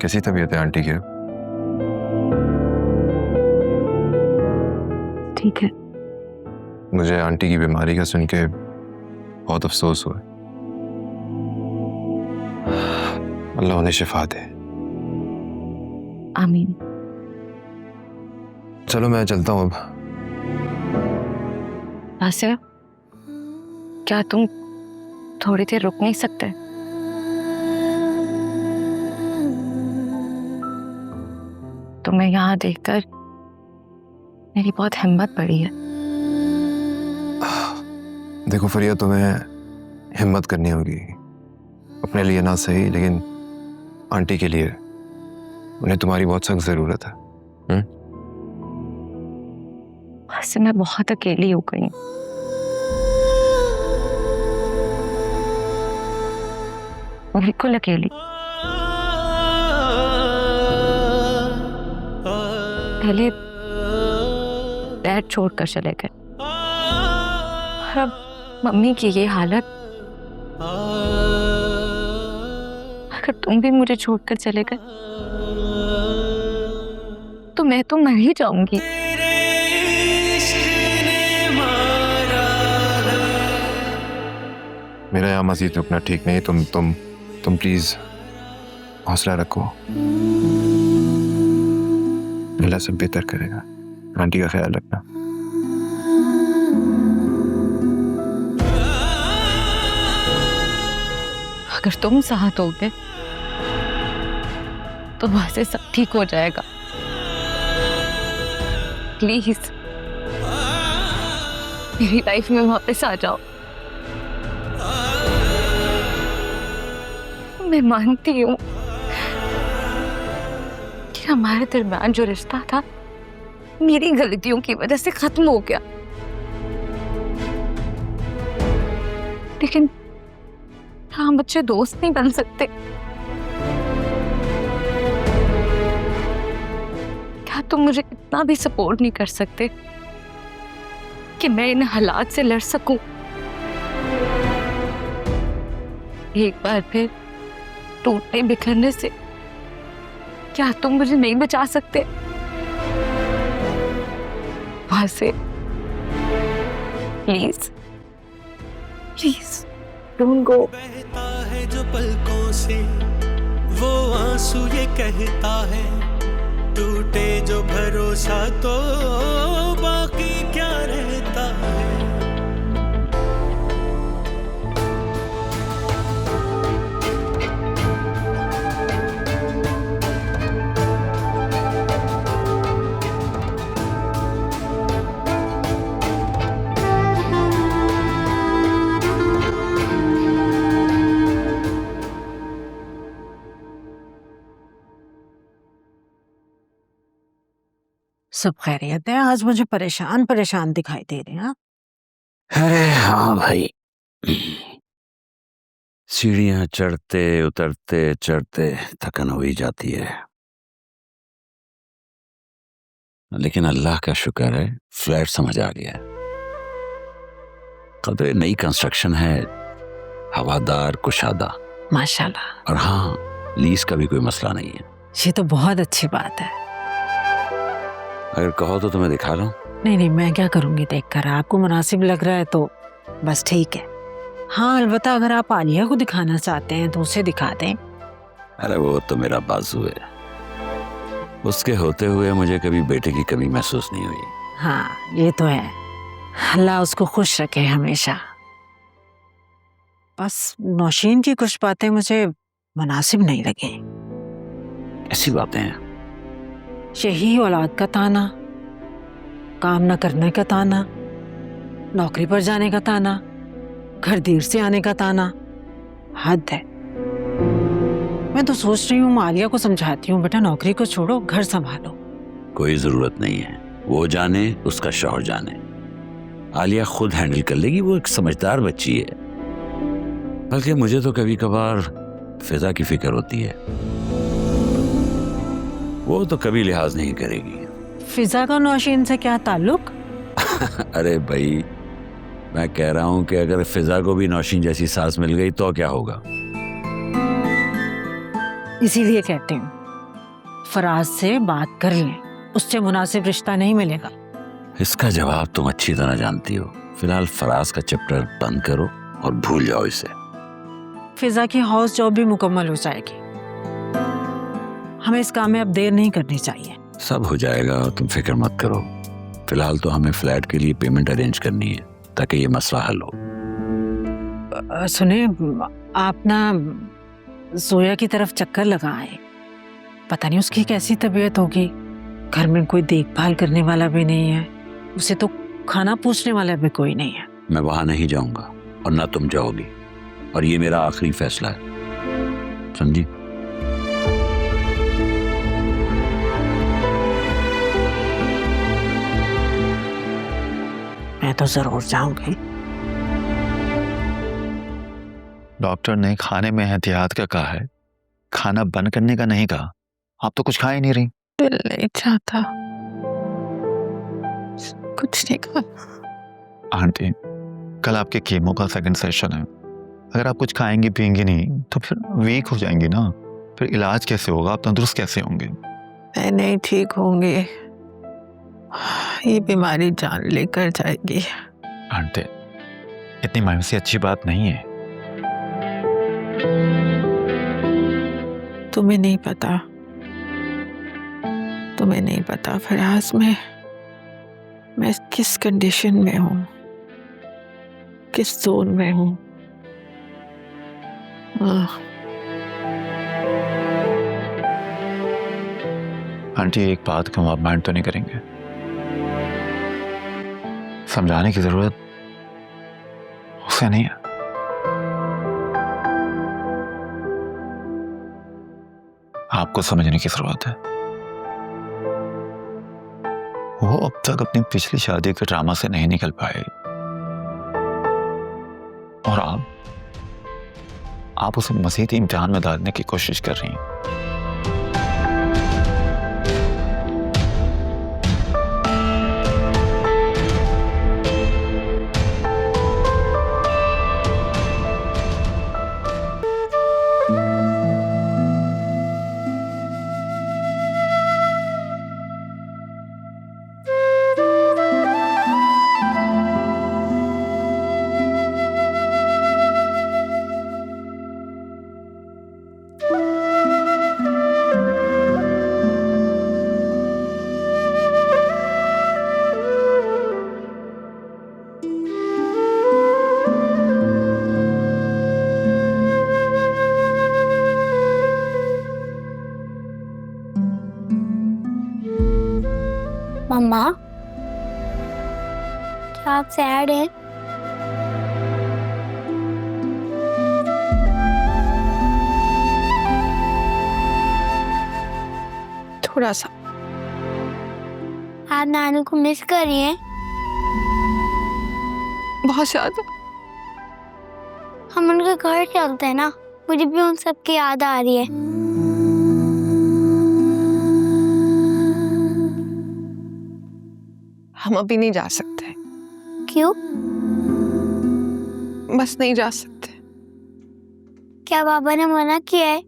कैसी तबीयत है आंटी की? ठीक है। मुझे आंटी की बीमारी का सुन के बहुत अफसोस हुआ। अल्लाह उन्हें शिफा दे। आमीन। चलो मैं चलता हूँ अब। आसिफ, क्या तुम थोड़ी देर रुक नहीं सकते? तुम्हें यहाँ देखकर मेरी बहुत हिम्मत बढ़ी है। देखो फरिया, तुम्हें हिम्मत करनी होगी, अपने लिए ना सही लेकिन आंटी के लिए। उन्हें तुम्हारी बहुत सख्त जरूरत है। वैसे मैं बहुत अकेली हो गई हूँ। बिल्कुल अकेली। पहले डैड छोड़कर चले गए और अब मम्मी की ये हालत। अगर तुम भी मुझे छोड़कर चले गए तो मैं तो मर ही जाऊंगी। मेरा यहाँ मजीद रुकना ठीक नहीं। तुम प्लीज हौसला रखो। अल्लाह सब बेहतर करेगा। आंटी का ख्याल रखना। अगर तुम साथ होगे तो वैसे सब ठीक हो जाएगा। प्लीज मेरी लाइफ में वापस आ जाओ। मैं मानती हूँ कि हमारे दरमियान जो रिश्ता था मेरी गलतियों की वजह से खत्म हो गया, लेकिन हम अच्छे दोस्त नहीं बन सकते। क्या तुम मुझे इतना भी सपोर्ट नहीं कर सकते कि मैं इन हालात से लड़ सकूं? एक बार फिर टूटने बिखरने से क्या तुम मुझे नहीं बचा सकते? वहां से प्लीज प्लीज डोंट गो। बहता है जो पलकों से वो आंसू ये कहता है, टूटे जो भरोसा तो बाकी क्या रहता है। सब खैरियत है? आज मुझे परेशान परेशान दिखाई दे रहे हैं। अरे हाँ भाई, सीढ़ियां चढ़ते उतरते थकन हो ही जाती है, लेकिन अल्लाह का शुक्र है फ्लैट समझ आ गया है। कदरे नई कंस्ट्रक्शन है, हवादार कुशादा माशाल्लाह। और हाँ, लीज का भी कोई मसला नहीं है। ये तो बहुत अच्छी बात है। अगर कहो तो तुम्हें दिखा लो। नहीं, मैं क्या करूंगी देखकर। आपको मुनासिब लग रहा है तो बस ठीक है। हाँ, अलबत्ता अगर आप आलिया को दिखाना चाहते हैं तो उसे दिखा दें। अरे वो तो मेरा बाजू है, उसके होते हुए मुझे कभी बेटे की कमी महसूस नहीं हुई। हाँ ये तो है, अल्लाह उसको खुश रखे हमेशा। बस नौशीन की कुछ बातें मुझे मुनासिब नहीं लगी। ऐसी बातें हैं? यही औलाद का ताना, काम न करने का ताना, नौकरी पर जाने का ताना, घर देर से आने का ताना, हद है। मैं तो सोच रही हूँ मालिया को समझाती हूँ, बेटा नौकरी को छोड़ो, घर संभालो। कोई जरूरत नहीं है, वो जाने उसका शौहर जाने। आलिया खुद हैंडल कर लेगी, वो एक समझदार बच्ची है। बल्कि मुझे तो कभी कभार फिजा की फिक्र होती है, वो तो कभी लिहाज नहीं करेगी। फिजा का नौशीन से क्या ताल्लुक? अरे भाई, मैं कह रहा हूं कि अगर फिजा को भी नौशीन जैसी सास मिल गई तो क्या होगा। इसीलिए कहती हूँ फराज से बात कर लें, उससे मुनासिब रिश्ता नहीं मिलेगा। इसका जवाब तुम अच्छी तरह जानती हो। फिलहाल फराज का चैप्टर बंद करो और भूल जाओ इसे। फिजा की हाउस जॉब भी मुकम्मल हो जाएगी, हमें इस काम में अब देर नहीं करनी चाहिए। सब हो जाएगा, तुम फिक्र मत करो। फिलहाल तो हमें फ्लैट के लिए पेमेंट अरेंज करनी है ताकि ये मसला हल हो। सुने, आप ना जोया की तरफ चक्कर लगाएं। पता नहीं उसकी कैसी तबीयत होगी, घर में कोई देखभाल करने वाला भी नहीं है, उसे तो खाना पूछने वाला भी कोई नहीं है। मैं वहां नहीं जाऊंगा और ना तुम जाओगी, और ये मेरा आखिरी फैसला है, समझी? मैं तो जरूर जाऊंगी। डॉक्टर ने खाने में एहतियात का कहा है, खाना बंद करने का नहीं कहा। आप तो कुछ खा ही नहीं रही। दिल नहीं चाहता, कुछ नहीं खा। आंटी, कल आपके कीमो का सेकंड सेशन है। अगर आप कुछ खाएंगी पिएंगी नहीं तो फिर वीक हो जाएंगी ना, फिर इलाज कैसे होगा, आप तंदुरुस्त कैसे होंगे? मैं नहीं ठीक होंगी, ये बीमारी जान लेकर जाएगी। आंटी, इतनी मायूसी अच्छी बात नहीं है। तुम्हें नहीं पता, तुम्हें नहीं पता फराज, मैं किस कंडीशन में हूँ, किस जोन में हूँ। आंटी, एक बात को आप माइंड तो नहीं करेंगे? समझाने की जरूरत उसे नहीं है। आपको समझने की जरूरत है। वो अब तक अपनी पिछली शादी के ड्रामा से नहीं निकल पाए, और आप उसे मजीद इम्तिहान में डालने की कोशिश कर रही हैं। मम्मा, क्या आप सैड हैं? थोड़ा सा। आप नानू को मिस कर रही हैं? बहुत ज्यादा। हम उनके घर चलते हैं ना, मुझे भी उन सबकी याद आ रही है। हम अभी नहीं जा सकते। क्यों? बस नहीं जा सकते। क्या बाबा ने मना किया है?